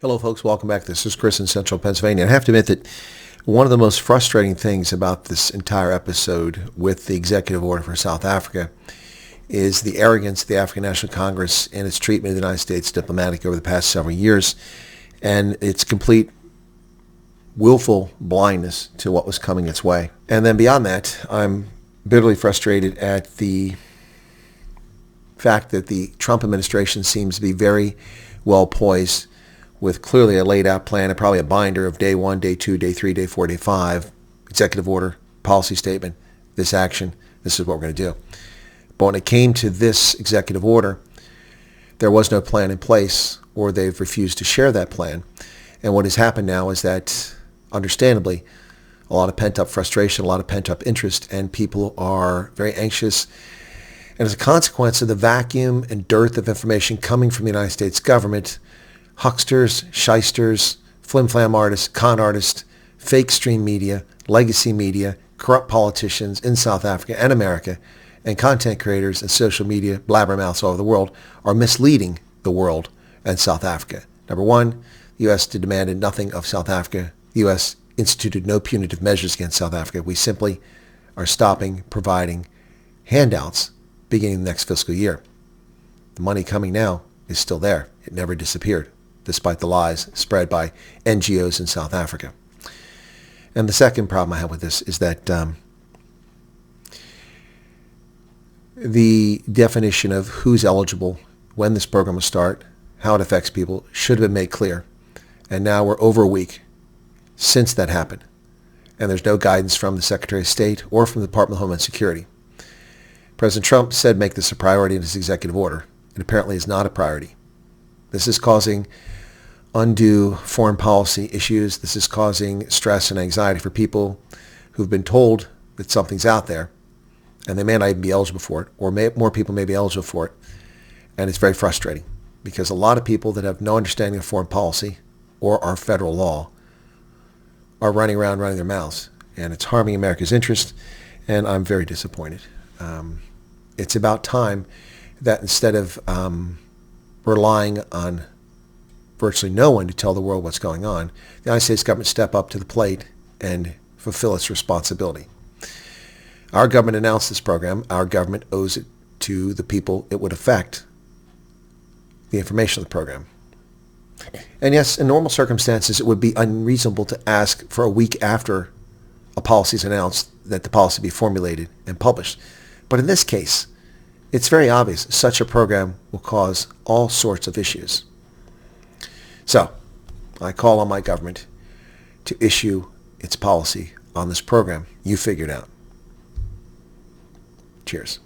Hello, folks. Welcome back. This is Chris in Central Pennsylvania. I have to admit that one of the most frustrating things about this entire episode with the executive order for South Africa is the arrogance of the African National Congress and its treatment of the United States diplomatic over the past several years, and its complete willful blindness to what was coming its way. And then beyond that, I'm bitterly frustrated at the fact that the Trump administration seems to be very well poised with clearly a laid out plan and probably a binder of day 1, day 2, day 3, day 4, day 5, executive order, policy statement, this action, this is what we're going to do. But when it came to this executive order, there was no plan in place, or they've refused to share that plan. And what has happened now is that, understandably, a lot of pent-up frustration, a lot of pent-up interest, and people are very anxious. And as a consequence of the vacuum and dearth of information coming from the United States government, hucksters, shysters, flim-flam artists, con artists, fake stream media, legacy media, corrupt politicians in South Africa and America, and content creators and social media blabbermouths all over the world are misleading the world and South Africa. Number one, the U.S. demanded nothing of South Africa. The U.S. instituted no punitive measures against South Africa. We simply are stopping providing handouts beginning the next fiscal year. The money coming now is still there. It never disappeared, despite the lies spread by NGOs in South Africa. And the second problem I have with this is that the definition of who's eligible, when this program will start, how it affects people, should have been made clear. And now we're over a week since that happened. And there's no guidance from the Secretary of State or from the Department of Homeland Security. President Trump said make this a priority in his executive order. It apparently is not a priority. This is causing undue foreign policy issues. This is causing stress and anxiety for people who've been told that something's out there, and they may not even be eligible for it, or more people may be eligible for it. And it's very frustrating because a lot of people that have no understanding of foreign policy or our federal law are running around running their mouths, and it's harming America's interest, and I'm very disappointed. It's about time that instead of relying on virtually no one to tell the world what's going on, the United States government step up to the plate and fulfill its responsibility. Our government announced this program. Our government owes it to the people it would affect, the information of the program. And yes, in normal circumstances, it would be unreasonable to ask for a week after a policy is announced that the policy be formulated and published. But in this case, it's very obvious such a program will cause all sorts of issues. So, I call on my government to issue its policy on this program you figured out. Cheers.